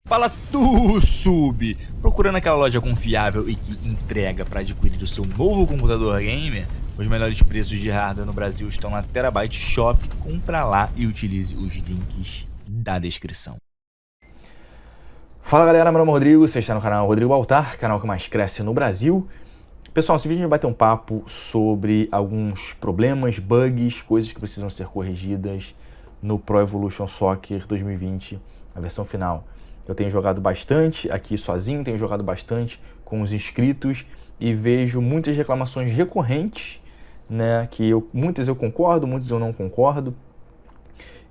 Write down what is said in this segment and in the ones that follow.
Fala tu, sub! Procurando aquela loja confiável e que entrega para adquirir o seu novo computador gamer? Os melhores preços de hardware no Brasil estão na Terabyte Shop. Compra lá e utilize os links da descrição. Fala galera, meu nome é Rodrigo, você está no canal Rodrigo Baltar, canal que mais cresce no Brasil. Pessoal, nesse vídeo a gente vai ter um papo sobre alguns problemas, bugs, coisas que precisam ser corrigidas no Pro Evolution Soccer 2020, a versão final. Eu tenho jogado bastante aqui sozinho, tenho jogado bastante com os inscritos e vejo muitas reclamações recorrentes, né, que muitas eu concordo, muitas eu não concordo.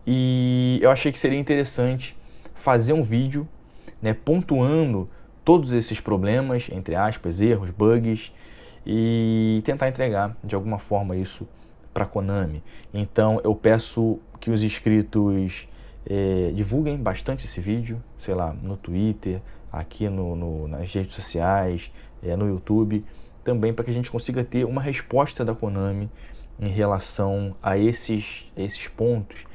E eu achei que seria interessante fazer um vídeo, né, pontuando todos esses problemas, entre aspas, erros, bugs, e tentar entregar de alguma forma isso para a Konami. Então eu peço que os inscritos divulguem bastante esse vídeo, sei lá, no Twitter, aqui nas redes sociais, no YouTube, também para que a gente consiga ter uma resposta da Konami em relação a esses pontos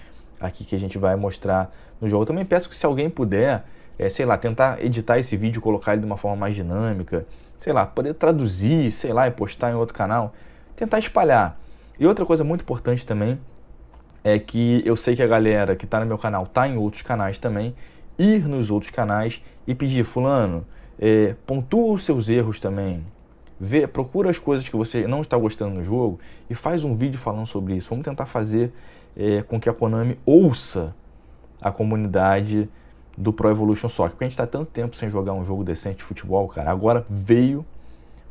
aqui que a gente vai mostrar no jogo. Eu também peço que, se alguém puder, sei lá, tentar editar esse vídeo, colocar ele de uma forma mais dinâmica, sei lá, poder traduzir, sei lá, e postar em outro canal, tentar espalhar. E outra coisa muito importante também é que eu sei que a galera que está no meu canal está em outros canais também, ir nos outros canais e pedir: fulano, pontua os seus erros também, procura as coisas que você não está gostando no jogo e faz um vídeo falando sobre isso. Vamos tentar fazer com que a Konami ouça a comunidade do Pro Evolution Soccer, porque a gente está tanto tempo sem jogar um jogo decente de futebol, cara. Agora veio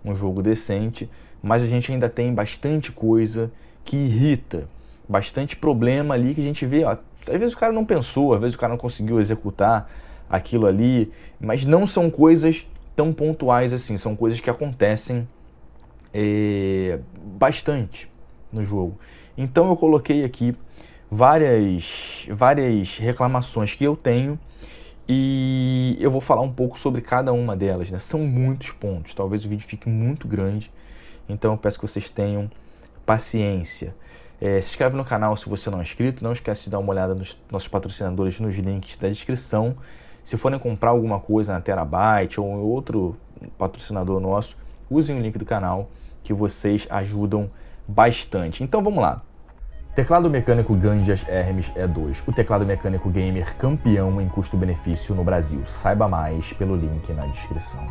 um jogo decente, mas a gente ainda tem bastante coisa que irrita, bastante problema ali que a gente vê, ó. Às vezes o cara não pensou, às vezes o cara não conseguiu executar aquilo ali, mas não são coisas tão pontuais assim, são coisas que acontecem bastante no jogo. Então eu coloquei aqui várias reclamações que eu tenho e eu vou falar um pouco sobre cada uma delas, né? São muitos pontos, talvez o vídeo fique muito grande, então eu peço que vocês tenham paciência. Se inscreve no canal se você não é inscrito, não esquece de dar uma olhada nos nossos patrocinadores nos links da descrição. Se forem comprar alguma coisa na Terabyte ou em outro patrocinador nosso, usem o link do canal que vocês ajudam bastante. Então vamos lá. Teclado mecânico Gandias Hermes E2, o teclado mecânico gamer campeão em custo-benefício no Brasil. Saiba mais pelo link na descrição.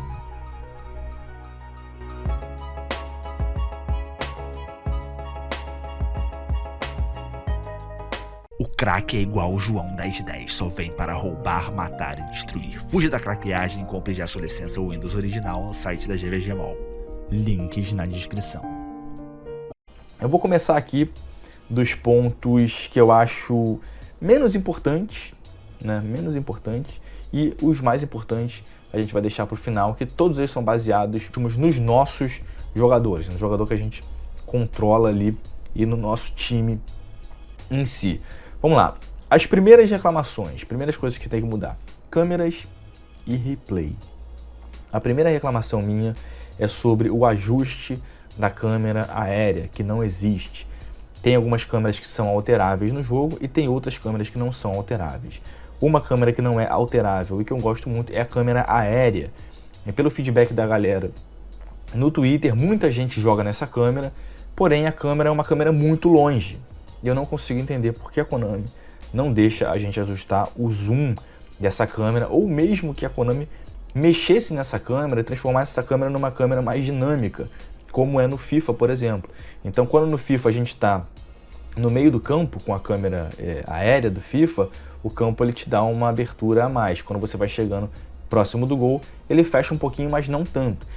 O craque é igual o João 1010, só vem para roubar, matar e destruir. Fuja da craqueagem e compre já sua licença Windows original no site da GVG Mall. Links na descrição. Eu vou começar aqui dos pontos que eu acho menos importantes, né? E os mais importantes a gente vai deixar para o final, que todos eles são baseados nos nossos jogadores, no jogador que a gente controla ali e no nosso time em si. Vamos lá. As primeiras reclamações, primeiras coisas que tem que mudar: câmeras e replay. A primeira reclamação minha é sobre o ajuste da câmera aérea, que não existe. Tem algumas câmeras que são alteráveis no jogo e tem outras câmeras que não são alteráveis. Uma câmera que não é alterável e que eu gosto muito é a câmera aérea. E pelo feedback da galera no Twitter, muita gente joga nessa câmera, porém a câmera é uma câmera muito longe. E eu não consigo entender por que a Konami não deixa a gente ajustar o zoom dessa câmera, ou mesmo que a Konami mexesse nessa câmera e transformasse essa câmera numa câmera mais dinâmica, como é no FIFA, por exemplo. Então, quando no FIFA a gente está no meio do campo com a câmera aérea do FIFA, o campo ele te dá uma abertura a mais. Quando você vai chegando próximo do gol, ele fecha um pouquinho, mas não tanto.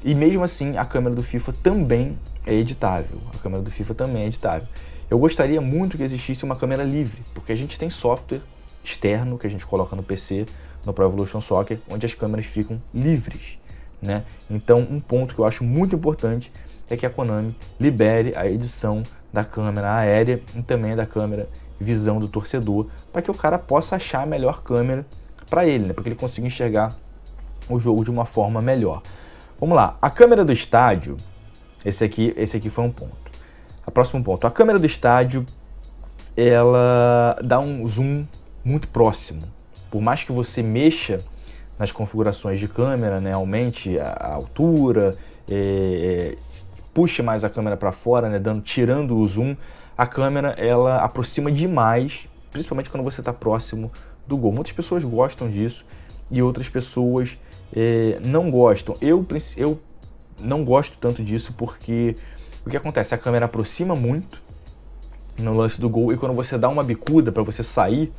E mesmo assim, a câmera do FIFA também é editável. Eu gostaria muito que existisse uma câmera livre, porque a gente tem software externo que a gente coloca no PC, no Pro Evolution Soccer, onde as câmeras ficam livres, né? Então, um ponto que eu acho muito importante é que a Konami libere a edição da câmera aérea e também da câmera visão do torcedor, para que o cara possa achar a melhor câmera para ele, né? Para que ele consiga enxergar o jogo de uma forma melhor. Vamos lá, a câmera do estádio, esse aqui foi um ponto. O próximo ponto, a câmera do estádio, ela dá um zoom muito próximo. Por mais que você mexa nas configurações de câmera, né, aumente a altura, puxe mais a câmera para fora, né, tirando o zoom, a câmera ela aproxima demais, principalmente quando você está próximo do gol. Muitas pessoas gostam disso e outras pessoas não gostam. Eu não gosto tanto disso porque o que acontece? A câmera aproxima muito no lance do gol e quando você dá uma bicuda para você sair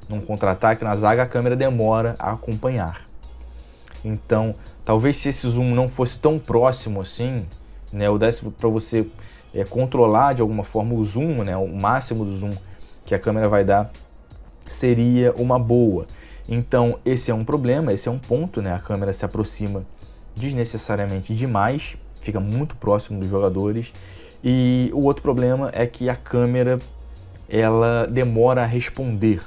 num contra-ataque na zaga, a câmera demora a acompanhar. Então, talvez se esse zoom não fosse tão próximo assim, né, eu desse para você controlar de alguma forma o zoom, né, o máximo do zoom que a câmera vai dar, seria uma boa. Então, esse é um problema, esse é um ponto, né, a câmera se aproxima desnecessariamente demais, fica muito próximo dos jogadores. E o outro problema é que a câmera ela demora a responder,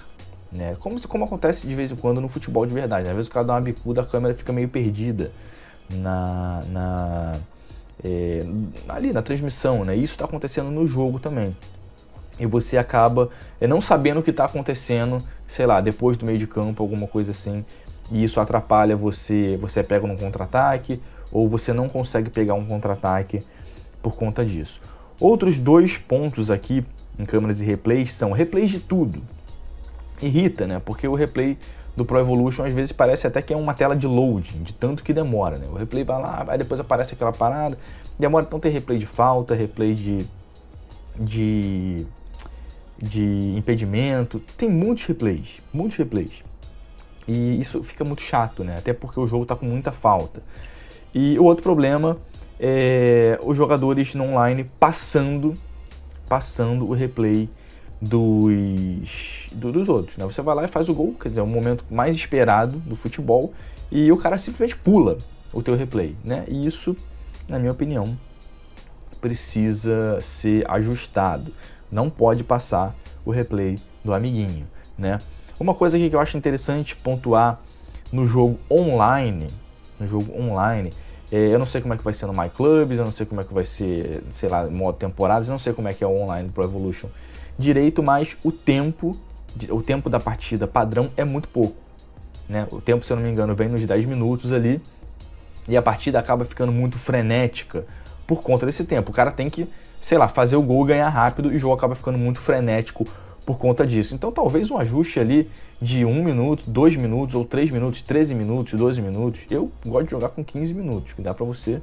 né? Como acontece de vez em quando no futebol de verdade. Às vezes o cara dá uma bicuda, a câmera fica meio perdida ali na transmissão, né? Isso está acontecendo no jogo também. E você acaba não sabendo o que está acontecendo, sei lá, depois do meio de campo, alguma coisa assim. E isso atrapalha você pega num contra-ataque ou você não consegue pegar um contra-ataque por conta disso. Outros dois pontos aqui em câmeras e replays são replays de tudo. Irrita, né? Porque o replay do Pro Evolution às vezes parece até que é uma tela de loading, de tanto que demora, né? O replay vai lá, aí depois aparece aquela parada, demora. Então tem replay de falta, replay de impedimento, tem muitos replays. E isso fica muito chato, né? Até porque o jogo tá com muita falta. E o outro problema é os jogadores no online passando o replay dos outros, né? Você vai lá e faz o gol, quer dizer, é o momento mais esperado do futebol e o cara simplesmente pula o teu replay, né? E isso, na minha opinião, precisa ser ajustado. Não pode passar o replay do amiguinho, né? Uma coisa aqui que eu acho interessante pontuar no jogo online, eu não sei como é que vai ser no MyClubs, eu não sei como é que vai ser, sei lá, modo temporadas, eu não sei como é que é o online do Pro Evolution direito, mas o tempo da partida padrão é muito pouco, né? O tempo, se eu não me engano, vem nos 10 minutos ali e a partida acaba ficando muito frenética por conta desse tempo. O cara tem que, sei lá, fazer o gol, ganhar rápido e o jogo acaba ficando muito frenético por conta disso. Então talvez um ajuste ali de 1 minuto, 2 minutos ou 3 minutos, 13 minutos, 12 minutos. Eu gosto de jogar com 15 minutos, que dá pra você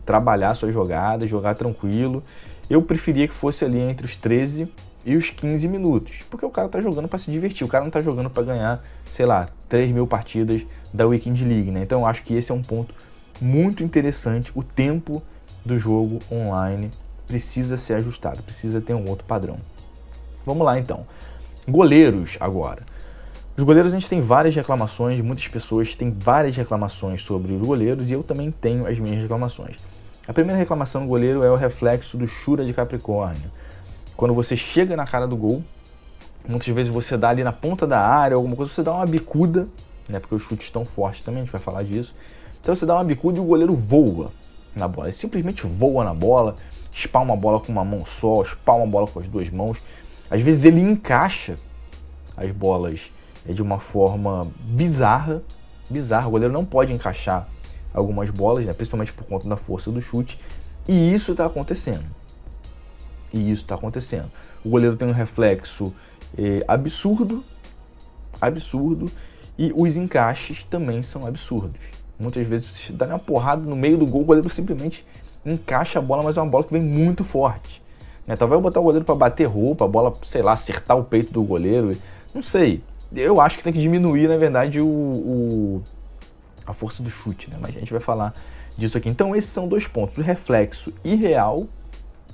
trabalhar sua jogada, jogar tranquilo. Eu preferia que fosse ali entre os 13 e os 15 minutos, porque o cara tá jogando para se divertir, o cara não tá jogando para ganhar, sei lá, 3.000 partidas da Weekend League, né? Então eu acho que esse é um ponto muito interessante. O tempo do jogo online precisa ser ajustado, precisa ter um outro padrão. Vamos lá então. Goleiros agora. Os goleiros a gente tem várias reclamações, muitas pessoas têm várias reclamações sobre os goleiros e eu também tenho as minhas reclamações. A primeira reclamação do goleiro é o reflexo do Shura de Capricórnio. Quando você chega na cara do gol, muitas vezes você dá ali na ponta da área, alguma coisa, você dá uma bicuda, né? Porque os chutes estão fortes também, a gente vai falar disso. Então você dá uma bicuda e o goleiro voa na bola. Ele simplesmente voa na bola, espalma a bola com uma mão só, espalma a bola com as duas mãos. Às vezes ele encaixa as bolas de uma forma bizarra. O goleiro não pode encaixar algumas bolas, né? Principalmente por conta da força do chute. E isso está acontecendo. O goleiro tem um reflexo absurdo, e os encaixes também são absurdos. Muitas vezes você dá uma porrada no meio do gol, o goleiro simplesmente encaixa a bola, mas é uma bola que vem muito forte, né? Talvez eu botar o goleiro para bater roupa, a bola, sei lá, acertar o peito do goleiro, não sei. Eu acho que tem que diminuir, na verdade, a força do chute, né? Mas a gente vai falar disso aqui. Então esses são dois pontos, o reflexo irreal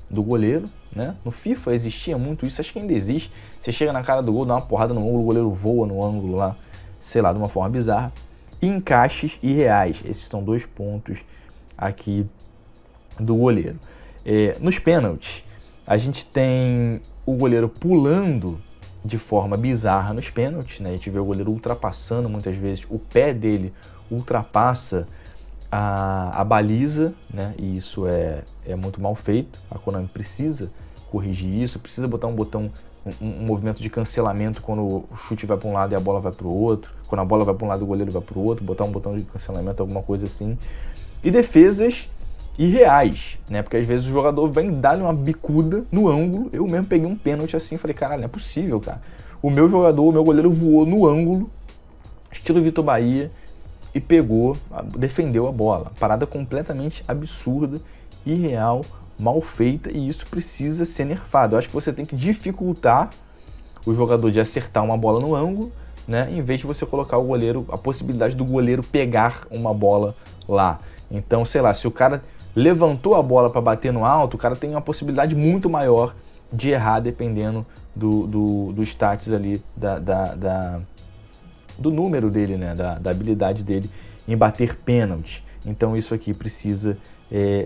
do goleiro, né? No FIFA existia muito isso, acho que ainda existe. Você chega na cara do gol, dá uma porrada no ângulo, o goleiro voa no ângulo lá, sei lá, de uma forma bizarra. E encaixes irreais, esses são dois pontos aqui do goleiro. Nos pênaltis, a gente tem o goleiro pulando de forma bizarra nos pênaltis, né? A gente vê o goleiro ultrapassando muitas vezes, o pé dele ultrapassa a baliza, né? E isso é muito mal feito. A Konami precisa corrigir isso, precisa botar um movimento de cancelamento quando o chute vai para um lado e a bola vai para o outro, quando a bola vai para um lado, o goleiro vai para o outro, botar um botão de cancelamento, alguma coisa assim. E defesas irreais, né? Porque às vezes o jogador vem dar-lhe uma bicuda no ângulo. Eu mesmo peguei um pênalti assim, falei, caralho, não é possível, cara. O meu goleiro voou no ângulo, estilo Vitor Bahia, e defendeu a bola. Parada completamente absurda, irreal, mal feita, e isso precisa ser nerfado. Eu acho que você tem que dificultar o jogador de acertar uma bola no ângulo, né? Em vez de você colocar o goleiro, a possibilidade do goleiro pegar uma bola lá. Então, sei lá, se o cara levantou a bola para bater no alto, o cara tem uma possibilidade muito maior de errar, dependendo do status ali, do número dele, né? Da habilidade dele em bater pênalti. Então isso aqui precisa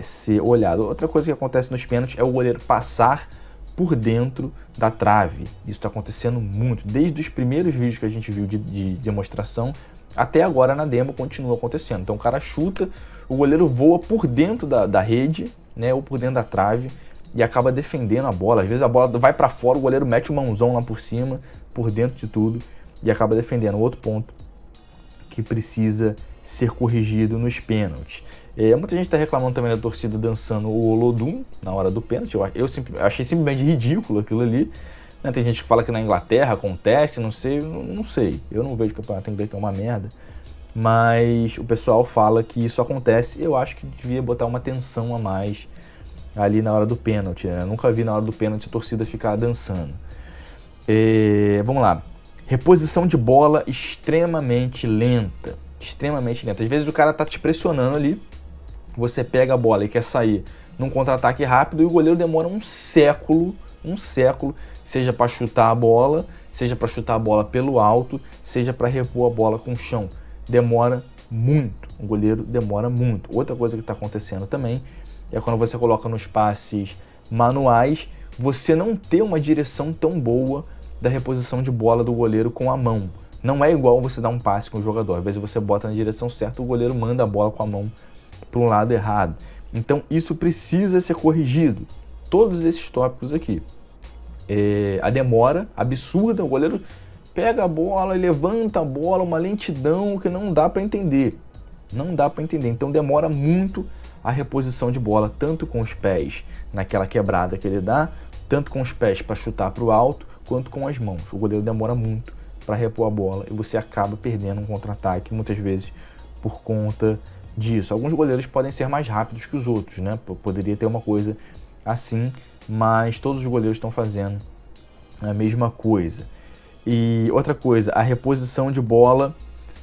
ser olhado. Outra coisa que acontece nos pênaltis é o goleiro passar por dentro da trave. Isso está acontecendo muito. Desde os primeiros vídeos que a gente viu de demonstração até agora na demo continua acontecendo. Então o cara chuta, o goleiro voa por dentro da rede, né, ou por dentro da trave, e acaba defendendo a bola. Às vezes a bola vai para fora, o goleiro mete o mãozão lá por cima, por dentro de tudo, e acaba defendendo. Outro ponto que precisa ser corrigido nos pênaltis. Muita gente está reclamando também da torcida dançando o Olodum na hora do pênalti. Eu achei simplesmente ridículo aquilo ali. Né? Tem gente que fala que na Inglaterra acontece, não sei. Eu não vejo que o campeonato inglês é uma merda. Mas o pessoal fala que isso acontece. Eu acho que devia botar uma atenção a mais ali na hora do pênalti. Né? Eu nunca vi na hora do pênalti a torcida ficar dançando. Vamos lá. Reposição de bola extremamente lenta. Extremamente lenta. Às vezes o cara tá te pressionando ali, você pega a bola e quer sair num contra-ataque rápido e o goleiro demora um século, seja para chutar a bola, seja para chutar a bola pelo alto, seja para repor a bola com o chão. Demora muito. O goleiro demora muito. Outra coisa que está acontecendo também é quando você coloca nos passes manuais, você não ter uma direção tão boa da reposição de bola do goleiro com a mão. Não é igual você dar um passe com o jogador. Às vezes você bota na direção certa, o goleiro manda a bola com a mão para um lado errado. Então isso precisa ser corrigido. Todos esses tópicos aqui. A demora absurda, o goleiro pega a bola e levanta a bola, uma lentidão que não dá para entender. Não dá para entender. Então demora muito a reposição de bola, tanto com os pés naquela quebrada que ele dá, tanto com os pés para chutar para o alto, quanto com as mãos. O goleiro demora muito para repor a bola e você acaba perdendo um contra-ataque, muitas vezes por conta disso. Alguns goleiros podem ser mais rápidos que os outros, né? Poderia ter uma coisa assim, mas todos os goleiros estão fazendo a mesma coisa. E outra coisa, a reposição de bola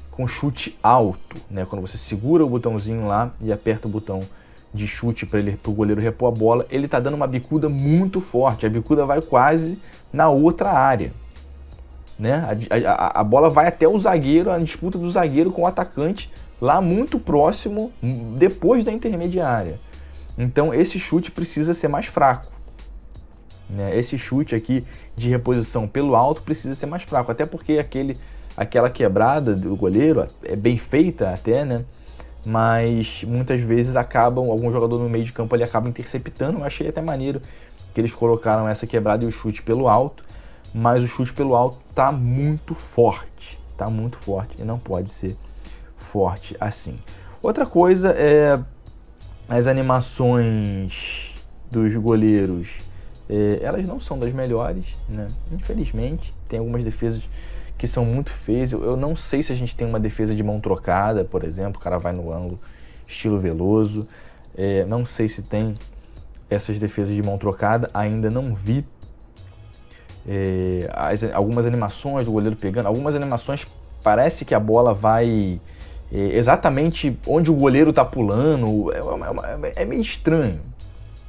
com chute alto, né? Quando você segura o botãozinho lá e aperta o botão de chute para o goleiro repor a bola, ele está dando uma bicuda muito forte. A bicuda vai quase na outra área. Né? A bola vai até o zagueiro, a disputa do zagueiro com o atacante, lá muito próximo, depois da intermediária. Então esse chute precisa ser mais fraco. Né? Esse chute aqui de reposição pelo alto precisa ser mais fraco, até porque aquela quebrada do goleiro é bem feita até, né? Mas muitas vezes algum jogador no meio de campo ali acaba interceptando. Eu achei até maneiro que eles colocaram essa quebrada e o chute pelo alto, mas o chute pelo alto tá muito forte e não pode ser forte assim. Outra coisa é as animações dos goleiros, elas não são das melhores, né? Infelizmente, tem algumas defesas que são muito feias. Eu não sei se a gente tem uma defesa de mão trocada, por exemplo, o cara vai no ângulo estilo Veloso. Não sei se tem essas defesas de mão trocada, ainda não vi. Algumas animações do goleiro pegando, algumas animações parece que a bola vai exatamente onde o goleiro está pulando. É meio estranho.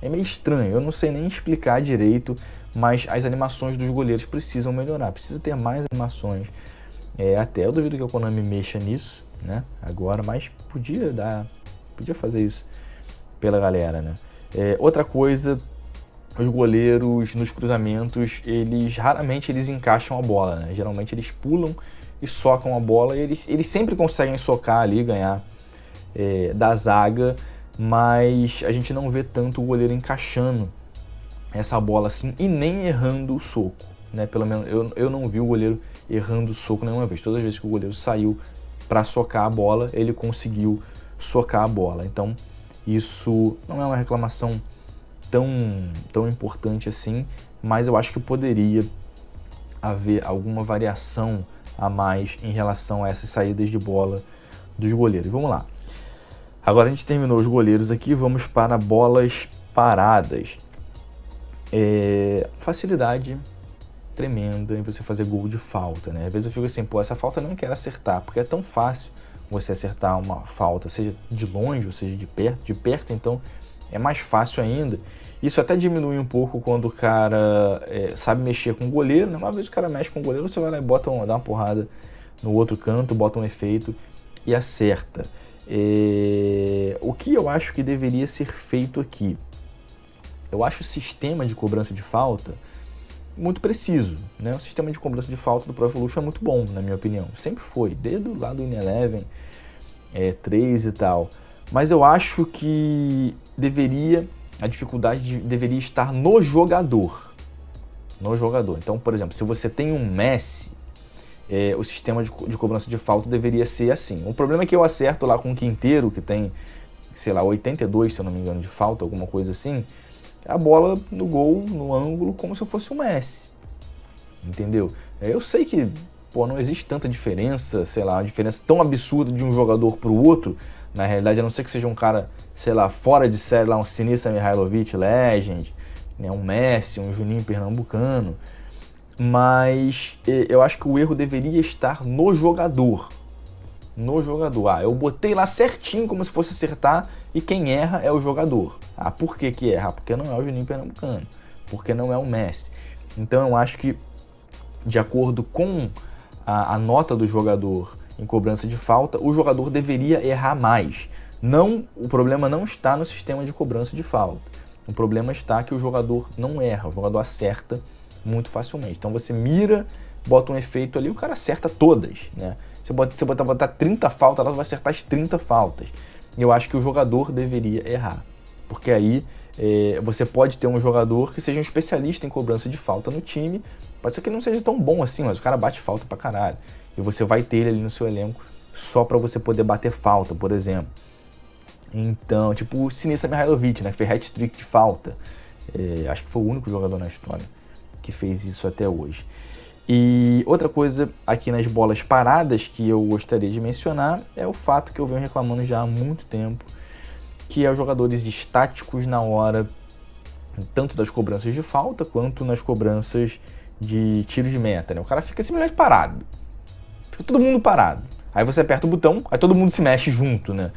Eu não sei nem explicar direito, mas as animações dos goleiros precisam melhorar, precisa ter mais animações. Até eu duvido que a Konami mexa nisso, né, agora, mas podia fazer isso pela galera, né. Outra coisa, os goleiros nos cruzamentos, raramente eles encaixam a bola, né? Geralmente eles pulam e socam a bola, e eles sempre conseguem socar ali, ganhar da zaga, mas a gente não vê tanto o goleiro encaixando essa bola assim e nem errando o soco, né? Pelo menos eu não vi o goleiro errando o soco nenhuma vez. Todas as vezes que o goleiro saiu para socar a bola, ele conseguiu socar a bola. Então, isso não é uma reclamação tão importante assim, mas eu acho que poderia haver alguma variação a mais em relação a essas saídas de bola dos goleiros. Vamos lá. Agora a gente terminou os goleiros aqui, vamos para bolas paradas. Facilidade tremenda em você fazer gol de falta, né? Às vezes eu fico assim, pô, essa falta eu não quero acertar, porque é tão fácil você acertar uma falta, seja de longe ou seja de perto. De perto, então, é mais fácil ainda. Isso até diminui um pouco quando o cara sabe mexer com o goleiro, né? Uma vez o cara mexe com o goleiro, você vai lá e dá uma porrada no outro canto, bota um efeito e acerta. O que eu acho que deveria ser feito aqui? Eu acho o sistema de cobrança de falta muito preciso, né? O sistema de cobrança de falta do Pro Evolution é muito bom, na minha opinião. Sempre foi, desde o lado do In-11, 3 e tal. Mas eu acho que a dificuldade deveria estar no jogador. No jogador. Então, por exemplo, se você tem um Messi, o sistema de cobrança de falta deveria ser assim. O problema é que eu acerto lá com o Quinteiro, que tem, sei lá, 82, se eu não me engano, de falta, alguma coisa assim, a bola no gol, no ângulo, como se eu fosse o Messi. Entendeu? Eu sei que, pô, não existe tanta diferença, sei lá, uma diferença tão absurda de um jogador para o outro. Na realidade, a não ser que seja um cara, sei lá, fora de série, lá, um Sinisa Mihajlovic, Legend, né, um Messi, um Juninho Pernambucano. Mas eu acho que o erro deveria estar no jogador. No jogador. Eu botei lá certinho como se fosse acertar e quem erra é o jogador. Por que erra? Porque não é o Juninho Pernambucano. Porque não é o Messi. Então eu acho que, de acordo com a nota do jogador em cobrança de falta, o jogador deveria errar mais. O problema não está no sistema de cobrança de falta. O problema está que o jogador não erra, o jogador acerta muito facilmente. Então você mira, bota um efeito ali, o cara acerta todas, né? Você botar 30 faltas, ela vai acertar as 30 faltas. Eu acho que o jogador deveria errar. Porque aí você pode ter um jogador que seja um especialista em cobrança de falta no time. Pode ser que ele não seja tão bom assim, mas o cara bate falta pra caralho. E você vai ter ele ali no seu elenco só para você poder bater falta, por exemplo. Então, tipo o Sinisa Mihajlovic, né? Fez hat-trick de falta. Acho que foi o único jogador na história que fez isso até hoje. E outra coisa aqui nas bolas paradas que eu gostaria de mencionar é o fato que eu venho reclamando já há muito tempo, que é os jogadores estáticos na hora tanto das cobranças de falta quanto nas cobranças de tiro de meta, né? O cara fica simplesmente parado. Fica todo mundo parado. Aí você aperta o botão, aí todo mundo se mexe junto, né?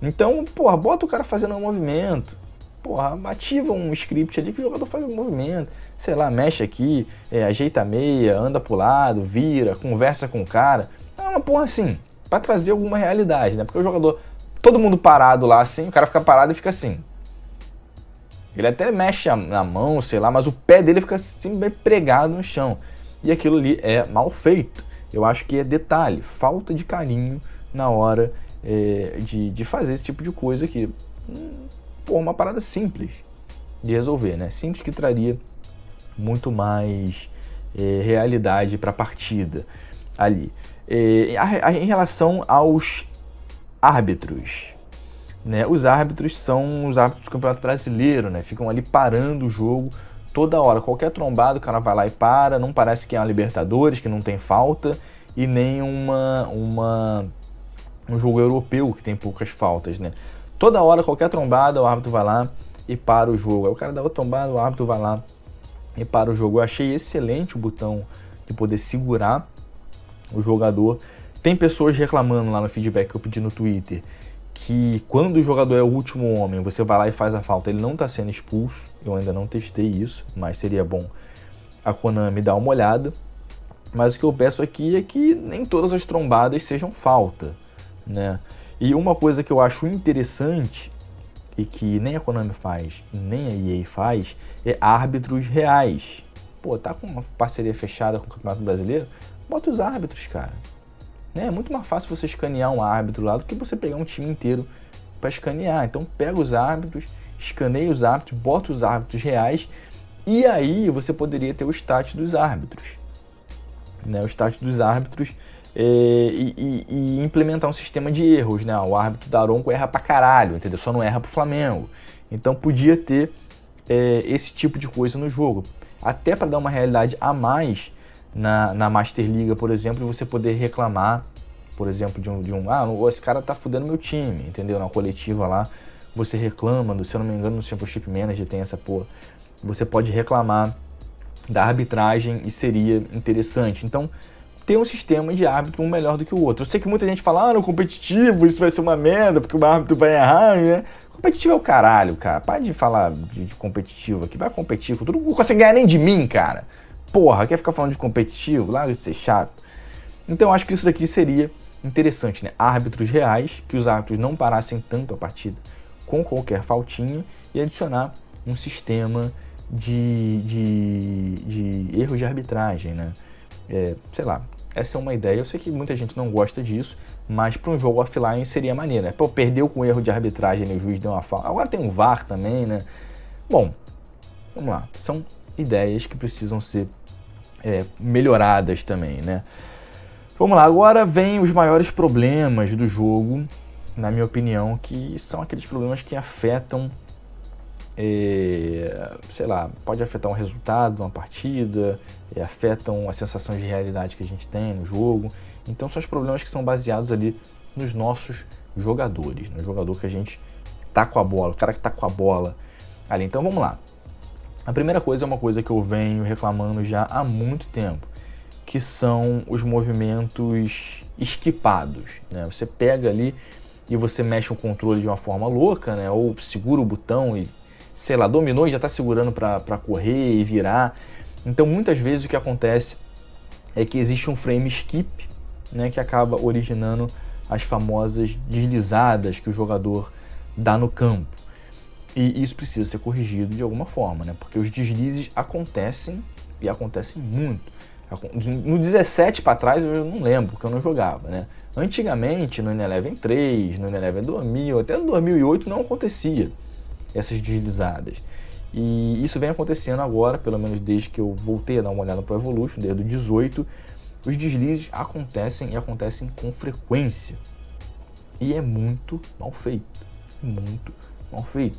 Então, porra, bota o cara fazendo um movimento. Porra, ativa um script ali que o jogador faz um movimento. Sei lá, mexe aqui, ajeita a meia, anda pro lado, vira, conversa com o cara. É uma porra assim, pra trazer alguma realidade, né? Porque o jogador, todo mundo parado lá assim, o cara fica parado e fica assim. Ele até mexe na mão, sei lá, mas o pé dele fica sempre pregado no chão. E aquilo ali é mal feito. Eu acho que é detalhe, falta de carinho na hora de fazer esse tipo de coisa aqui. Pô, uma parada simples de resolver, né? Simples, que traria muito mais realidade para a partida ali. Em relação aos árbitros, né? Os árbitros são os árbitros do Campeonato Brasileiro, né? Ficam ali parando o jogo toda hora. Qualquer trombada, o cara vai lá e para. Não parece que é uma Libertadores, que não tem falta, e nem um jogo europeu, que tem poucas faltas, né? Toda hora, qualquer trombada, o árbitro vai lá e para o jogo. Aí o cara dá outra trombada, o árbitro vai lá e para o jogo. Eu achei excelente o botão de poder segurar o jogador. Tem pessoas reclamando lá no feedback que eu pedi no Twitter que quando o jogador é o último homem, você vai lá e faz a falta, ele não está sendo expulso. Eu ainda não testei isso, mas seria bom a Konami dar uma olhada. Mas o que eu peço aqui é que nem todas as trombadas sejam falta, né? E uma coisa que eu acho interessante e que nem a Konami faz e nem a EA faz é árbitros reais. Pô, tá com uma parceria fechada com o Campeonato Brasileiro? Bota os árbitros, cara. É muito mais fácil você escanear um árbitro lá do que você pegar um time inteiro para escanear. Então pega os árbitros, escaneia os árbitros, bota os árbitros reais e aí você poderia ter o status dos árbitros. né, o status dos árbitros e implementar um sistema de erros, né? O árbitro da Aronco erra pra caralho, entendeu? Só não erra pro Flamengo. Então podia ter esse tipo de coisa no jogo, até para dar uma realidade a mais na Master Liga, por exemplo, e você poder reclamar, por exemplo, esse cara tá fudendo meu time, entendeu? Na coletiva lá, você reclama, se eu não me engano, no Championship Manager tem essa porra, você pode reclamar da arbitragem e seria interessante. Então, ter um sistema de árbitro um melhor do que o outro. Eu sei que muita gente fala, no competitivo isso vai ser uma merda, porque o árbitro vai errar, né? Competitivo é o caralho, cara. Para de falar de competitivo aqui, vai competir com tudo, não consegue ganhar nem de mim, cara. Porra, quer ficar falando de competitivo? Larga de ser chato. Então, eu acho que isso daqui seria interessante, né? Árbitros reais, que os árbitros não parassem tanto a partida com qualquer faltinha e adicionar um sistema de erros de arbitragem, né? Sei lá, essa é uma ideia. Eu sei que muita gente não gosta disso, mas para um jogo offline seria maneiro, né? Pô, perdeu com erro de arbitragem, né? O juiz deu uma falta. Agora tem um VAR também, né? Bom, vamos lá. São ideias que precisam ser melhoradas também, né? Vamos lá, agora vem os maiores problemas do jogo, na minha opinião, que são aqueles problemas que afetam, sei lá, pode afetar um resultado de uma partida, afetam a sensação de realidade que a gente tem no jogo. Então são os problemas que são baseados ali nos nossos jogadores, no jogador que a gente tá com a bola, o cara que tá com a bola ali. Então vamos lá. A primeira coisa é uma coisa que eu venho reclamando já há muito tempo, que são os movimentos esquipados, né? Você pega ali e você mexe o controle de uma forma louca, né? Ou segura o botão e, sei lá, dominou e já está segurando para correr e virar. Então, muitas vezes o que acontece é que existe um frame skip, né? Que acaba originando as famosas deslizadas que o jogador dá no campo. E isso precisa ser corrigido de alguma forma, né? Porque os deslizes acontecem e acontecem muito. No 17 para trás eu não lembro, porque eu não jogava, né? Antigamente, no Ineleven 3, no Ineleven 2000, até no 2008 não acontecia essas deslizadas. E isso vem acontecendo agora, pelo menos desde que eu voltei a dar uma olhada no Pro Evolution, desde o 18, os deslizes acontecem e acontecem com frequência. E é muito mal feito, muito mal feito.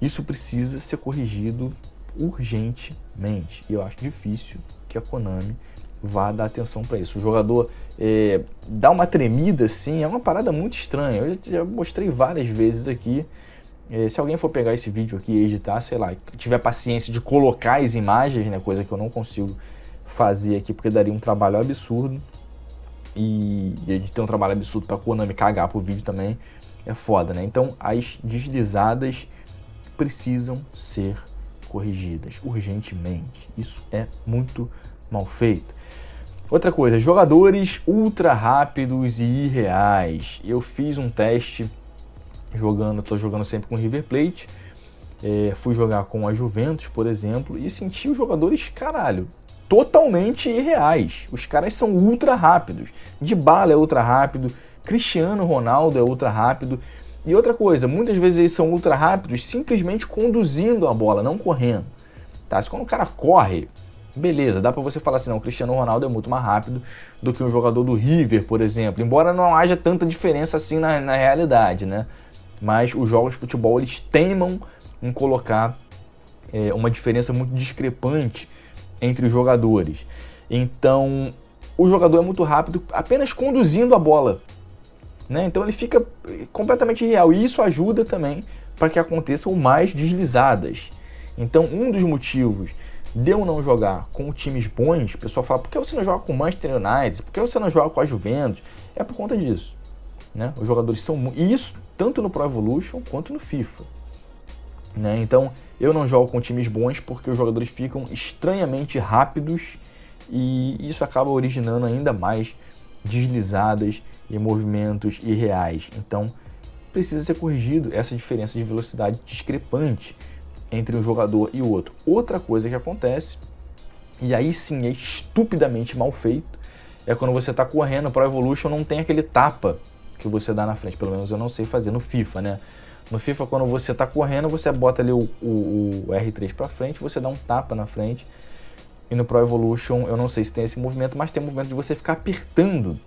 Isso precisa ser corrigido urgentemente. E eu acho difícil que a Konami vá dar atenção para isso. O jogador dá uma tremida assim, é uma parada muito estranha. Eu já mostrei várias vezes aqui. Se alguém for pegar esse vídeo aqui e editar, sei lá, tiver paciência de colocar as imagens, né, coisa que eu não consigo fazer aqui porque daria um trabalho absurdo. E de ter um trabalho absurdo para a Konami cagar pro vídeo também é foda, né? Então as deslizadas precisam ser corrigidas urgentemente. Isso é muito mal feito. Outra coisa, jogadores ultra rápidos e irreais. Eu fiz um teste tô jogando sempre com o River Plate. Fui jogar com a Juventus, por exemplo, e senti os jogadores, caralho, totalmente irreais. Os caras são ultra rápidos. Dybala é ultra rápido, Cristiano Ronaldo é ultra rápido. E outra coisa, muitas vezes eles são ultra rápidos simplesmente conduzindo a bola, não correndo. Tá? Se quando o cara corre, beleza, dá pra você falar assim, não, o Cristiano Ronaldo é muito mais rápido do que um jogador do River, por exemplo. Embora não haja tanta diferença assim na realidade, né? Mas os jogos de futebol, eles teimam em colocar uma diferença muito discrepante entre os jogadores. Então, o jogador é muito rápido apenas conduzindo a bola, né? Então ele fica completamente irreal. E isso ajuda também para que aconteçam mais deslizadas. Então, um dos motivos de eu não jogar com times bons, o pessoal fala, por que você não joga com o Manchester United? Por que você não joga com a Juventus? É por conta disso, né? Os jogadores são muito... E isso tanto no Pro Evolution quanto no FIFA, né? Então, eu não jogo com times bons porque os jogadores ficam estranhamente rápidos e isso acaba originando ainda mais deslizadas e movimentos irreais. Então, precisa ser corrigido essa diferença de velocidade discrepante entre um jogador e o outro. Outra coisa que acontece, e aí sim é estupidamente mal feito, é quando você está correndo, Pro Evolution não tem aquele tapa que você dá na frente, pelo menos eu não sei fazer no FIFA, né? No FIFA, quando você está correndo, você bota ali o R3 para frente, você dá um tapa na frente. E no Pro Evolution eu não sei se tem esse movimento, mas tem o movimento de você ficar apertando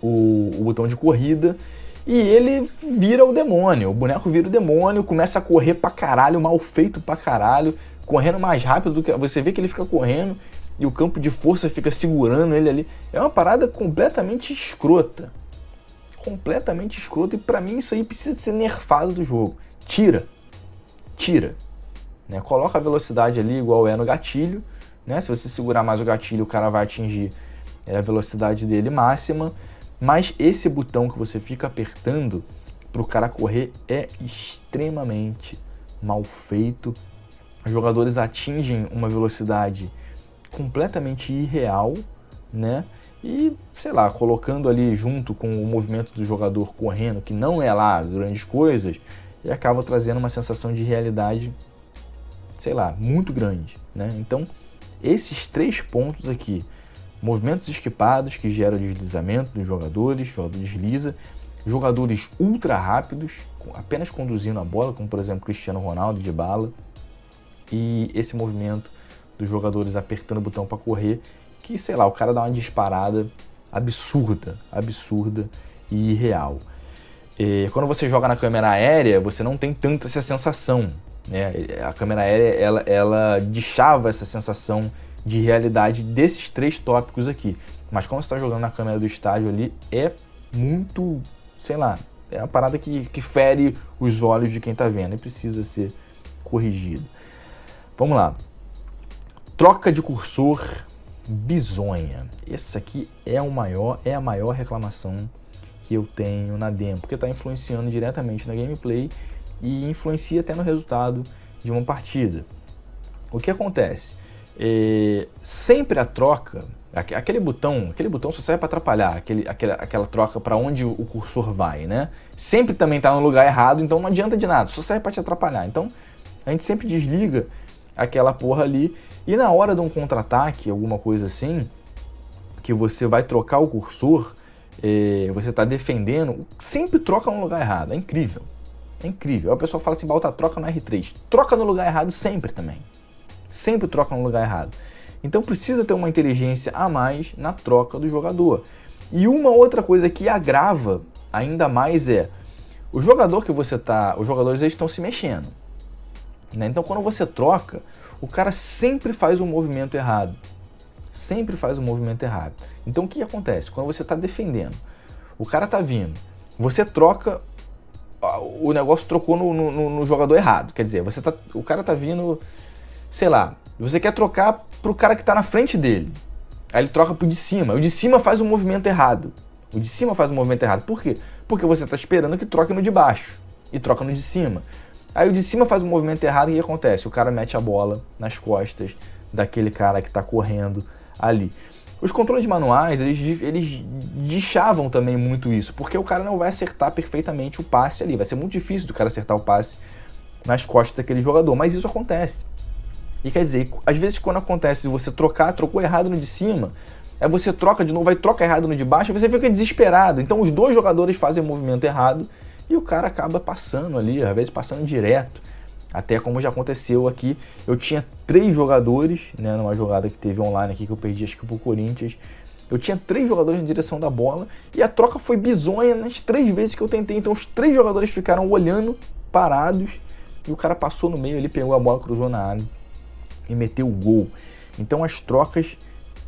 o botão de corrida e ele vira o demônio. O boneco vira o demônio, começa a correr pra caralho, mal feito pra caralho, correndo mais rápido do que... Você vê que ele fica correndo e o campo de força fica segurando ele ali. É uma parada completamente escrota. Completamente escrota, e pra mim isso aí precisa ser nerfado do jogo. Tira. Né? Coloca a velocidade ali igual é no gatilho, né? Se você segurar mais o gatilho, o cara vai atingir a velocidade dele máxima, mas esse botão que você fica apertando pro cara correr é extremamente mal feito. Os jogadores atingem uma velocidade completamente irreal, né? E, sei lá, colocando ali junto com o movimento do jogador correndo, que não é lá grandes coisas, e acaba trazendo uma sensação de realidade, sei lá, muito grande, né? Então, esses 3 pontos aqui, movimentos esquipados que geram deslizamento dos jogadores, o jogador desliza, jogadores ultra rápidos, apenas conduzindo a bola, como por exemplo Cristiano Ronaldo, Dybala, e esse movimento dos jogadores apertando o botão para correr, que, sei lá, o cara dá uma disparada absurda e irreal. E quando você joga na câmera aérea, você não tem tanto essa sensação, né? A câmera aérea, ela deixava essa sensação de realidade desses 3 tópicos aqui. Mas quando você está jogando na câmera do estádio ali, é muito, sei lá, é uma parada que fere os olhos de quem está vendo e precisa ser corrigido. Vamos lá. Troca de cursor bizonha. Essa aqui é a maior reclamação que eu tenho na demo, porque está influenciando diretamente na gameplay e influencia até no resultado de uma partida. O que acontece? Sempre a troca, aquele botão só serve para atrapalhar, aquela troca para onde o cursor vai, né? Sempre também está no lugar errado, então não adianta de nada, só serve para te atrapalhar. Então a gente sempre desliga aquela porra ali, e na hora de um contra-ataque, alguma coisa assim, que você vai trocar o cursor, você está defendendo, sempre troca no lugar errado. É incrível. É incrível. Aí o pessoal fala assim, Balta, troca no R3. Troca no lugar errado sempre também. Sempre troca no lugar errado. Então precisa ter uma inteligência a mais na troca do jogador. E uma outra coisa que agrava ainda mais é o jogador que você tá, os jogadores eles estão se mexendo, né? Então quando você troca, o cara sempre faz um movimento errado. Sempre faz um movimento errado. Então o que acontece? Quando você está defendendo, o cara tá vindo, você troca, o negócio trocou no jogador errado. Quer dizer, o cara tá vindo, sei lá, você quer trocar pro cara que tá na frente dele. Aí ele troca pro de cima. O de cima faz um movimento errado. O de cima faz um movimento errado. Por quê? Porque você tá esperando que troque no de baixo e troca no de cima. Aí o de cima faz um movimento errado e o que acontece? O cara mete a bola nas costas daquele cara que tá correndo ali. Os controles manuais, eles deixavam também muito isso, porque o cara não vai acertar perfeitamente o passe ali. Vai ser muito difícil do cara acertar o passe nas costas daquele jogador, mas isso acontece. E quer dizer, às vezes quando acontece você trocou errado no de cima, aí você troca de novo, vai trocar errado no de baixo, você fica desesperado. Então os dois jogadores fazem o movimento errado e o cara acaba passando ali, às vezes passando direto. Até como já aconteceu aqui, eu tinha 3 jogadores, né, numa jogada que teve online aqui que eu perdi, acho que pro Corinthians. Eu tinha 3 jogadores na direção da bola e a troca foi bizonha nas 3 vezes que eu tentei. Então os 3 jogadores ficaram olhando, parados, e o cara passou no meio, ele pegou a bola, cruzou na área e meteu o gol. Então as trocas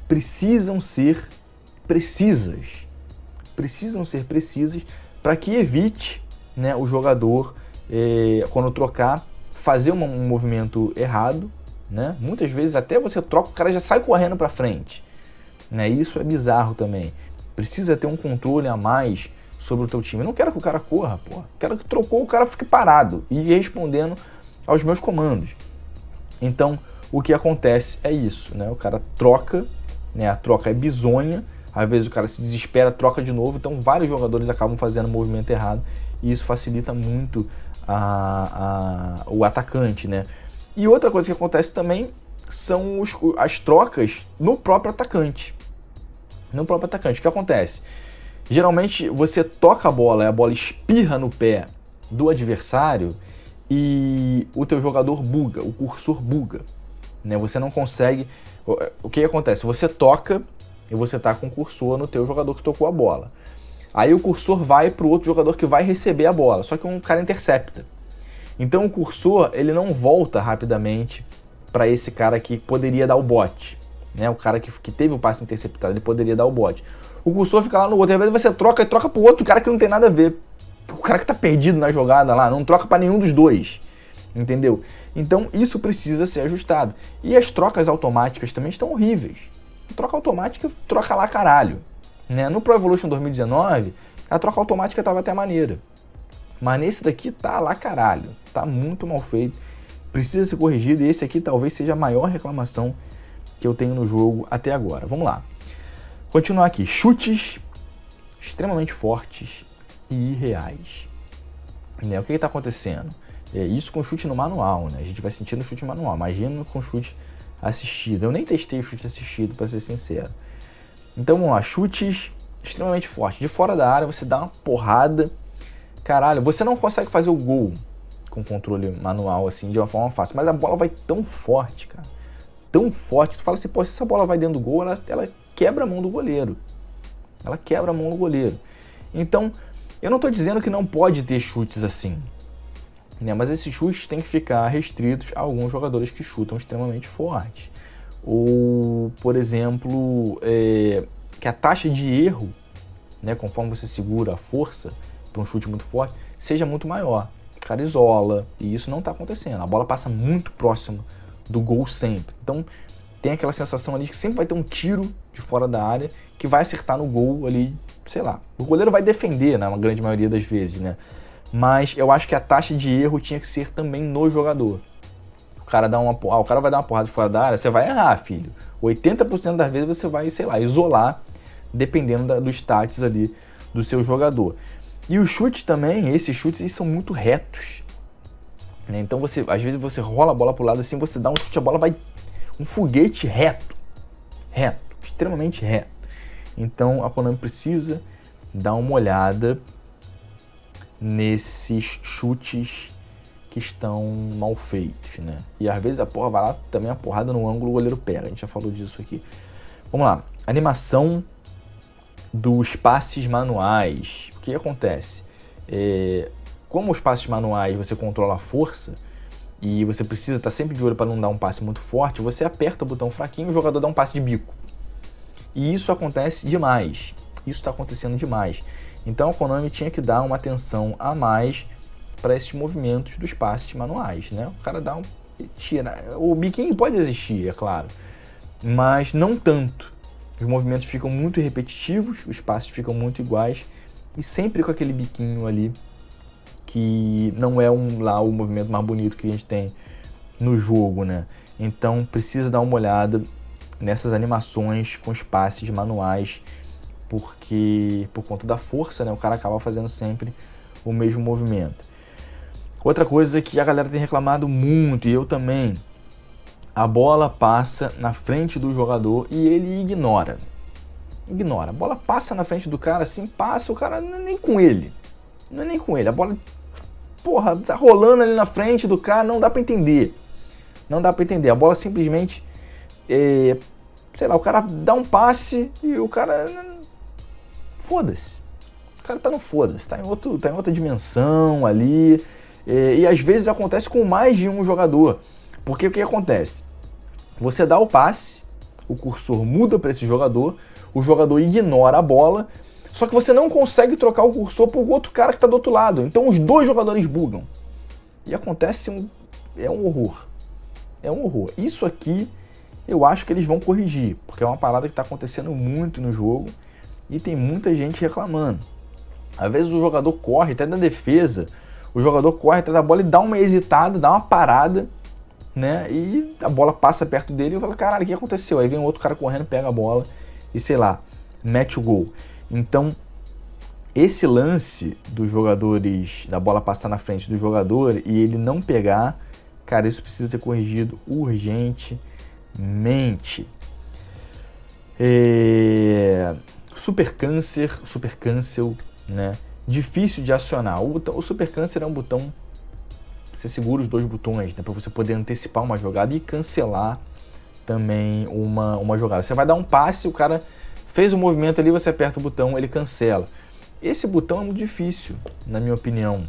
precisam ser precisas. Precisam ser precisas para que evite, né, o jogador, quando trocar, fazer um movimento errado, né? Muitas vezes até você troca, o cara já sai correndo para frente, né? Isso é bizarro também. Precisa ter um controle a mais sobre o teu time. Eu não quero que o cara corra, porra. Quero que trocou, o cara fique parado e respondendo aos meus comandos. Então, o que acontece é isso, né? O cara troca, né? A troca é bizonha. Às vezes o cara se desespera, troca de novo. Então, vários jogadores acabam fazendo o movimento errado e isso facilita muito o atacante, né? E outra coisa que acontece também são as trocas no próprio atacante. No próprio atacante. O que acontece? Geralmente você toca a bola e a bola espirra no pé do adversário e o teu jogador buga, o cursor buga, né? Você não consegue O que acontece? Você toca e você tá com o cursor no teu jogador que tocou a bola. Aí o cursor vai pro outro jogador que vai receber a bola, só que um cara intercepta. Então o cursor, ele não volta rapidamente para esse cara que poderia dar o bote, né? O cara que teve o passe interceptado, ele poderia dar o bote. O cursor fica lá no outro, às vezes você troca e troca pro outro cara que não tem nada a ver. O cara que tá perdido na jogada lá, não troca para nenhum dos dois, entendeu? Então isso precisa ser ajustado. E as trocas automáticas também estão horríveis. Troca automática, troca lá caralho, né? No Pro Evolution 2019, a troca automática tava até maneira. Mas nesse daqui tá lá caralho, tá muito mal feito, precisa ser corrigido e esse aqui talvez seja a maior reclamação que eu tenho no jogo até agora. Vamos lá. Continuar aqui. Chutes extremamente fortes e irreais. Né? O que está acontecendo? Isso com chute no manual, né? A gente vai sentindo chute manual, imagina com chute assistido. Eu nem testei o chute assistido, para ser sincero. Então vamos lá, chutes extremamente fortes. De fora da área você dá uma porrada. Caralho, você não consegue fazer o gol com controle manual, assim, de uma forma fácil. Mas a bola vai tão forte, cara. Tão forte que tu fala assim, pô, se essa bola vai dentro do gol, ela quebra a mão do goleiro. Ela quebra a mão do goleiro. Então, eu não tô dizendo que não pode ter chutes assim, né? Mas esses chutes têm que ficar restritos a alguns jogadores que chutam extremamente forte. Ou, por exemplo, que a taxa de erro, né, conforme você segura a força para um chute muito forte, seja muito maior. O cara isola, e isso não está acontecendo. A bola passa muito próximo do gol sempre. Então, tem aquela sensação ali que sempre vai ter um tiro de fora da área que vai acertar no gol ali, sei lá. O goleiro vai defender, na grande maioria das vezes, né? Mas eu acho que a taxa de erro tinha que ser também no jogador. O cara vai dar uma porrada de fora da área, você vai errar, filho. 80% das vezes você vai, sei lá, isolar, dependendo do status ali do seu jogador. E os chutes também, esses chutes eles são muito retos, né? Então às vezes você rola a bola pro lado assim, você dá um chute, a bola vai um foguete reto, extremamente reto. Então a Konami precisa dar uma olhada nesses chutes que estão mal feitos, né? E às vezes a porra vai lá, também a porrada no ângulo o goleiro pega, a gente já falou disso aqui. Vamos lá, animação dos passes manuais. O que acontece? Como os passes manuais você controla a força e você precisa estar sempre de olho para não dar um passe muito forte, você aperta o botão fraquinho e o jogador dá um passe de bico. E isso acontece demais. Isso está acontecendo demais. Então a Konami tinha que dar uma atenção a mais para esses movimentos dos passes manuais, né? O cara dá o biquinho pode existir, é claro, mas não tanto. Os movimentos ficam muito repetitivos, os passes ficam muito iguais e sempre com aquele biquinho ali que não é o movimento mais bonito que a gente tem no jogo, né? Então precisa dar uma olhada nessas animações com os passes manuais, porque por conta da força, né, o cara acaba fazendo sempre o mesmo movimento. Outra coisa que a galera tem reclamado muito, e eu também, a bola passa na frente do jogador e ele ignora. A bola passa na frente do cara, assim, passa, o cara não é nem com ele. A bola, porra, tá rolando ali na frente do cara, não dá pra entender. A bola simplesmente, sei lá, o cara dá um passe e o cara, foda-se. O cara tá no foda-se, tá em outra dimensão ali. E às vezes acontece com mais de um jogador. Porque o que acontece? Você dá o passe, o cursor muda para esse jogador, o jogador ignora a bola, só que você não consegue trocar o cursor para o outro cara que está do outro lado. Então os dois jogadores bugam. E acontece é um horror. Isso aqui eu acho que eles vão corrigir, porque é uma parada que está acontecendo muito no jogo e tem muita gente reclamando. Às vezes o jogador corre, até na defesa, o jogador corre atrás da bola e dá uma hesitada, dá uma parada, né? E a bola passa perto dele e fala, caralho, o que aconteceu? Aí vem outro cara correndo, pega a bola e, sei lá, mete o gol. Então, esse lance dos jogadores, da bola passar na frente do jogador e ele não pegar, cara, isso precisa ser corrigido urgentemente. Super cancel, né? Difícil de acionar. O super cancel é um botão, você segura os dois botões, né, para você poder antecipar uma jogada e cancelar também uma jogada. Você vai dar um passe, o cara fez um movimento ali, você aperta o botão, ele cancela. Esse botão é muito difícil, na minha opinião,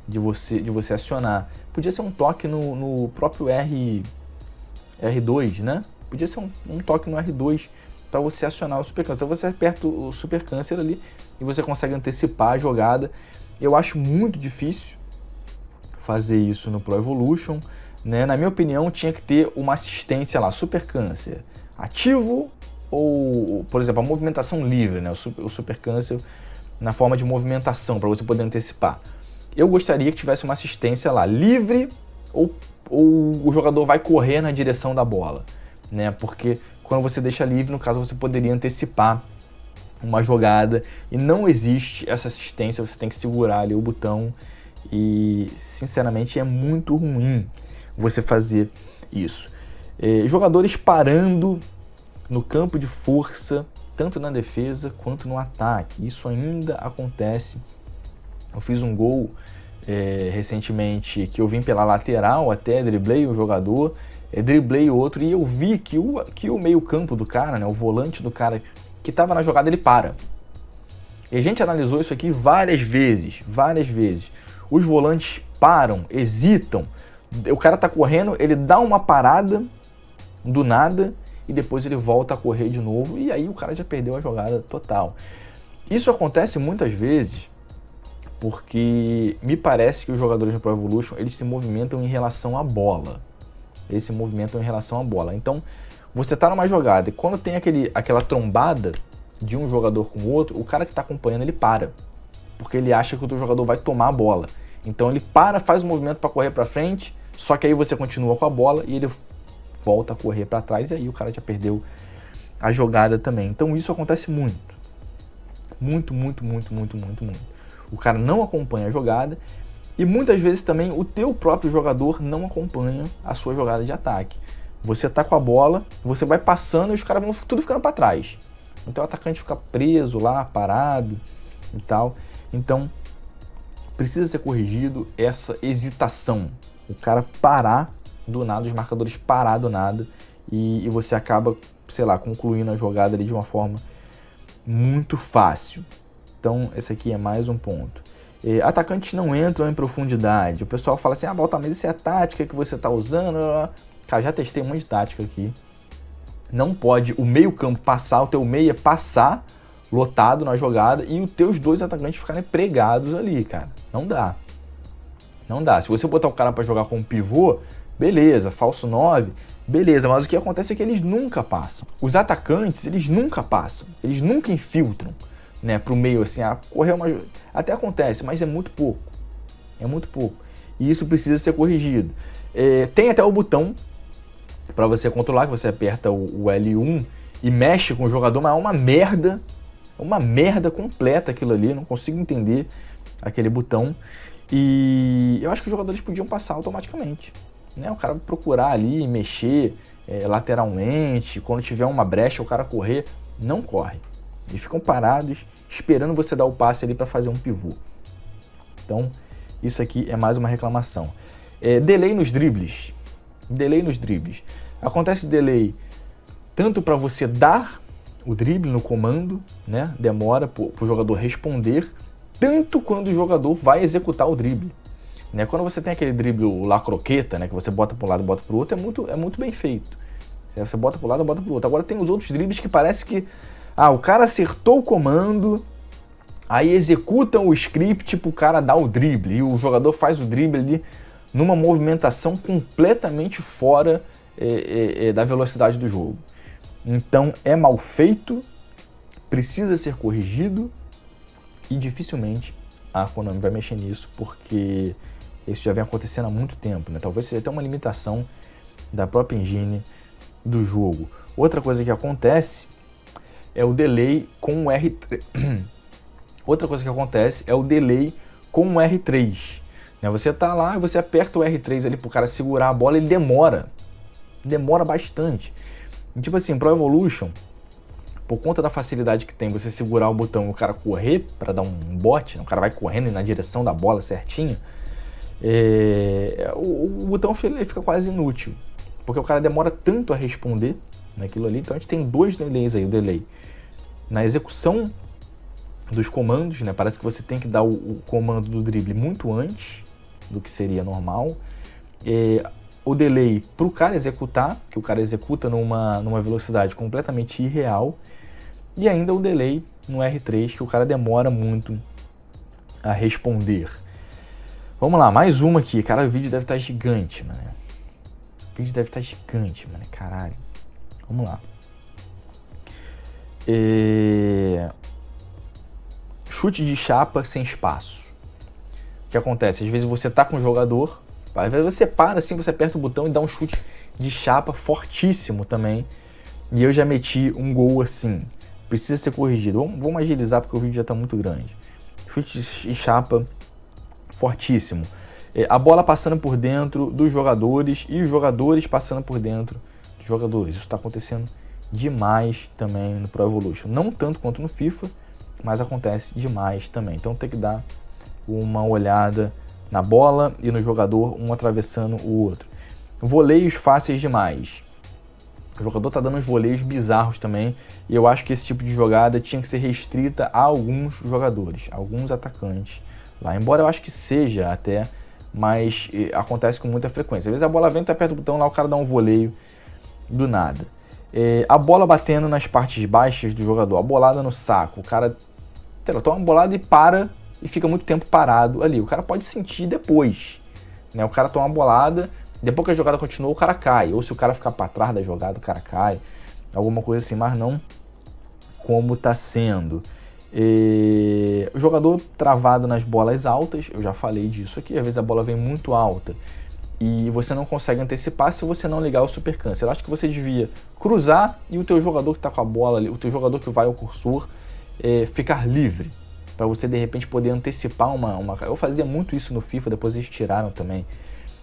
de você acionar. Podia ser um toque no próprio R2, né? Podia ser um toque no R2 para você acionar o Super Câncer. Você aperta o Super Câncer ali e você consegue antecipar a jogada. Eu acho muito difícil fazer isso no Pro Evolution, né? Na minha opinião, tinha que ter uma assistência lá, Super Câncer ativo ou, por exemplo, a movimentação livre, né? O Super Câncer na forma de movimentação, para você poder antecipar. Eu gostaria que tivesse uma assistência lá, livre ou o jogador vai correr na direção da bola, né? Porque quando você deixa livre, no caso, você poderia antecipar uma jogada e não existe essa assistência, você tem que segurar ali o botão e, sinceramente, é muito ruim você fazer isso. Jogadores parando no campo de força, tanto na defesa quanto no ataque, isso ainda acontece. Eu fiz um gol recentemente que eu vim pela lateral, até driblei um jogador, driblei outro e eu vi que o meio campo do cara, né, o volante do cara que estava na jogada, ele para. E a gente analisou isso aqui várias vezes. Os volantes param, hesitam, o cara tá correndo, ele dá uma parada do nada e depois ele volta a correr de novo e aí o cara já perdeu a jogada total. Isso acontece muitas vezes porque me parece que os jogadores no Pro Evolution, eles se movimentam em relação à bola. Então, você tá numa jogada e quando tem aquela trombada de um jogador com o outro, o cara que tá acompanhando, ele para. Porque ele acha que o outro jogador vai tomar a bola. Então ele para, faz um movimento para correr para frente, só que aí você continua com a bola e ele volta a correr para trás e aí o cara já perdeu a jogada também. Então isso acontece muito. Muito. O cara não acompanha a jogada e muitas vezes também o teu próprio jogador não acompanha a sua jogada de ataque. Você tá com a bola, você vai passando e os caras vão tudo ficando para trás. Então o atacante fica preso lá, parado e tal. Então precisa ser corrigido essa hesitação. O cara parar do nada, os marcadores parar do nada e você acaba, sei lá, concluindo a jogada ali de uma forma muito fácil. Então, esse aqui é mais um ponto. Atacantes não entram em profundidade. O pessoal fala assim, Baltar, mas isso é a tática que você está usando? Cara, já testei um monte de tática aqui. Não pode o meio campo passar, o teu meia passar lotado na jogada e os teus dois atacantes ficarem pregados ali, cara. Não dá. Se você botar o cara para jogar com um pivô, beleza, falso 9, beleza, mas o que acontece é que eles nunca passam. Os atacantes, eles nunca passam, eles nunca infiltram, né, pro meio assim, correr uma... Até acontece, mas é muito pouco. E isso precisa ser corrigido. Tem até o botão para você controlar, que você aperta o L1 e mexe com o jogador, mas é uma merda completa aquilo ali, não consigo entender aquele botão. E eu acho que os jogadores podiam passar automaticamente, né? O cara procurar ali, mexer lateralmente, quando tiver uma brecha o cara correr, não corre. Eles ficam parados, esperando você dar o passe ali para fazer um pivô. Então, isso aqui é mais uma reclamação. Delay nos dribles. Acontece delay tanto para você dar o drible no comando, né? Demora para o jogador responder, tanto quando o jogador vai executar o drible. Né? Quando você tem aquele drible lá croqueta, né? Que você bota para um lado e bota para o outro, é muito bem feito. Você bota para um lado e bota para o outro. Agora tem os outros dribles que parece que o cara acertou o comando, aí executam o script pro cara dar o drible, e o jogador faz o drible ali numa movimentação completamente fora da velocidade do jogo. Então é mal feito, precisa ser corrigido e dificilmente a Konami vai mexer nisso, porque isso já vem acontecendo há muito tempo, né? Talvez seja até uma limitação da própria engine do jogo. Outra coisa que acontece é o delay com o R3. Outra coisa que acontece é o delay com o R3. Né? Você tá lá e você aperta o R3 ali pro cara segurar a bola, ele demora bastante. E, tipo assim, Pro Evolution, por conta da facilidade que tem você segurar o botão e o cara correr para dar um bote, o cara vai correndo na direção da bola certinho, o botão ele fica quase inútil. porque o cara demora tanto a responder naquilo ali. Então a gente tem 2 delays aí, o delay na execução dos comandos, né? Parece que você tem que dar o comando do drible muito antes do que seria normal. O delay para o cara executar, que o cara executa numa velocidade completamente irreal. E ainda o delay no R3, que o cara demora muito a responder. Vamos lá, mais uma aqui. Cara, o vídeo deve estar gigante, mano. O vídeo deve estar gigante, mano. Caralho. Vamos lá. Chute de chapa sem espaço. O que acontece? Às vezes você tá com o jogador, às vezes você para assim, você aperta o botão e dá um chute de chapa fortíssimo também. E eu já meti um gol assim. Precisa ser corrigido. Vamos agilizar porque o vídeo já está muito grande. Chute de chapa fortíssimo. A bola passando por dentro dos jogadores e os jogadores passando por dentro dos jogadores. Isso está acontecendo demais também no Pro Evolution. Não tanto quanto no FIFA, mas acontece demais também. Então tem que dar uma olhada na bola e no jogador, um atravessando o outro. Voleios fáceis demais. O jogador tá dando uns voleios bizarros também, e eu acho que esse tipo de jogada tinha que ser restrita a alguns jogadores, alguns atacantes lá. Embora eu acho que seja até, mas acontece com muita frequência. Às vezes a bola vem, tu aperta o botão lá, o cara dá um voleio do nada. A bola batendo nas partes baixas do jogador, a bolada no saco, o cara toma uma bolada e para, e fica muito tempo parado ali. O cara pode sentir depois, né? O cara toma uma bolada, depois que a jogada continua, o cara cai. Ou se o cara ficar para trás da jogada, o cara cai. Alguma coisa assim, mas não como tá sendo. O jogador travado nas bolas altas, eu já falei disso aqui. Às vezes a bola vem muito alta e você não consegue antecipar se você não ligar o Super Cancel. Eu acho que você devia cruzar e o teu jogador que tá com a bola ali, o teu jogador que vai ao cursor, ficar livre. Para você de repente poder antecipar uma... Eu fazia muito isso no FIFA, depois eles tiraram também.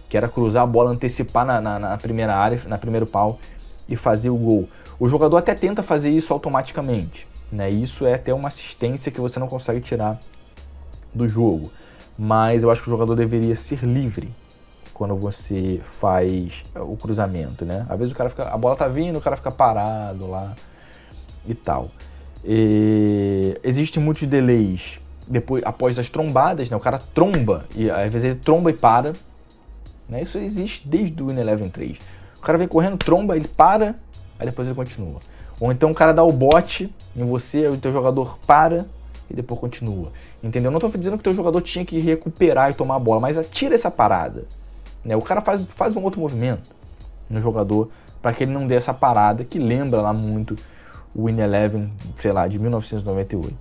Que era cruzar a bola, antecipar na primeira área, na primeiro pau e fazer o gol. O jogador até tenta fazer isso automaticamente, né? Isso é até uma assistência que você não consegue tirar do jogo. Mas eu acho que o jogador deveria ser livre quando você faz o cruzamento, né? Às vezes a bola tá vindo, o cara fica parado lá e tal. Existem muitos delays após as trombadas, né? O cara tromba e às vezes ele tromba e para. Isso existe desde o Wineleven 3. O cara vem correndo, tromba, ele para, aí depois ele continua. Ou então o cara dá o bote em você, o teu jogador para e depois continua. Entendeu? Não estou dizendo que o teu jogador tinha que recuperar e tomar a bola, mas tira essa parada. Né? O cara faz um outro movimento no jogador para que ele não dê essa parada que lembra lá muito o Wineleven, sei lá, de 1998.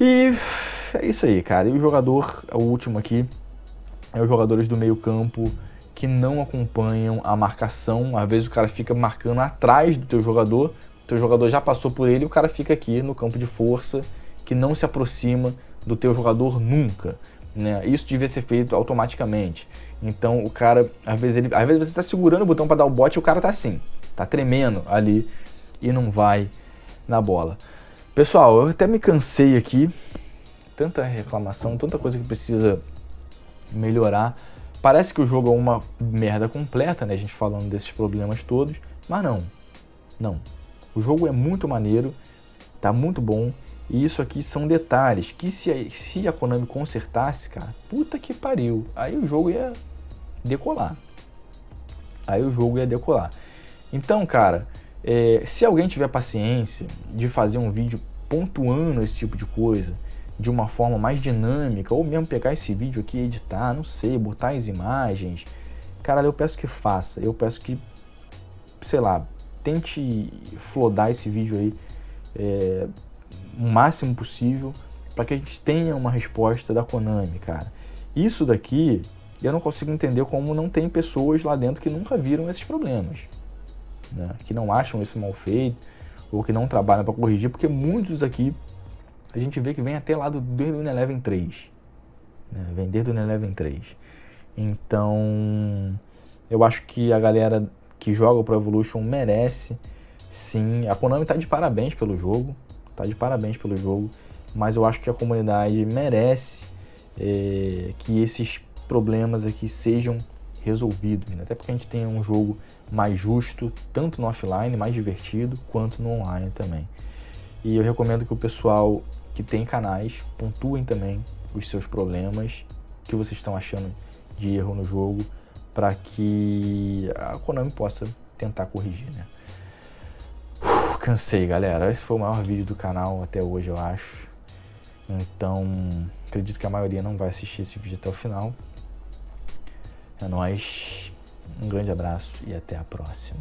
E é isso aí, cara. E o jogador, o último aqui, os jogadores do meio campo que não acompanham a marcação. Às vezes o cara fica marcando atrás do teu jogador já passou por ele e o cara fica aqui no campo de força, que não se aproxima do teu jogador nunca, né? Isso devia ser feito automaticamente. Então o cara, às vezes você está segurando o botão para dar o bote e o cara tá assim, tá tremendo ali e não vai na bola. Pessoal, eu até me cansei aqui, tanta reclamação, tanta coisa que precisa melhorar. Parece que o jogo é uma merda completa, né? A gente falando desses problemas todos, mas não. O jogo é muito maneiro, tá muito bom, e isso aqui são detalhes que se a Konami consertasse, cara, puta que pariu, aí o jogo ia decolar. Então, cara, se alguém tiver paciência de fazer um vídeo pontuando esse tipo de coisa, de uma forma mais dinâmica, ou mesmo pegar esse vídeo aqui e editar, não sei, botar as imagens, cara, eu peço que faça, eu peço que, sei lá, tente flodar esse vídeo aí o máximo possível para que a gente tenha uma resposta da Konami, cara. Isso daqui, eu não consigo entender como não tem pessoas lá dentro que nunca viram esses problemas, né? Que não acham isso mal feito, ou que não trabalham para corrigir, porque muitos aqui a gente vê que vem até lá do Wineleven 3, né? Vem desde o Wineleven 3. Então, eu acho que a galera que joga o Pro Evolution merece, sim. A Konami tá de parabéns pelo jogo, mas eu acho que a comunidade merece que esses problemas aqui sejam resolvido, né? Até porque a gente tem um jogo mais justo, tanto no offline, mais divertido, quanto no online também. E eu recomendo que o pessoal que tem canais pontuem também os seus problemas, o que vocês estão achando de erro no jogo, para que a Konami possa tentar corrigir, né? Cansei, galera. Esse foi o maior vídeo do canal até hoje, eu acho. Então, acredito que a maioria não vai assistir esse vídeo até o final. É nóis. Um grande abraço e até a próxima.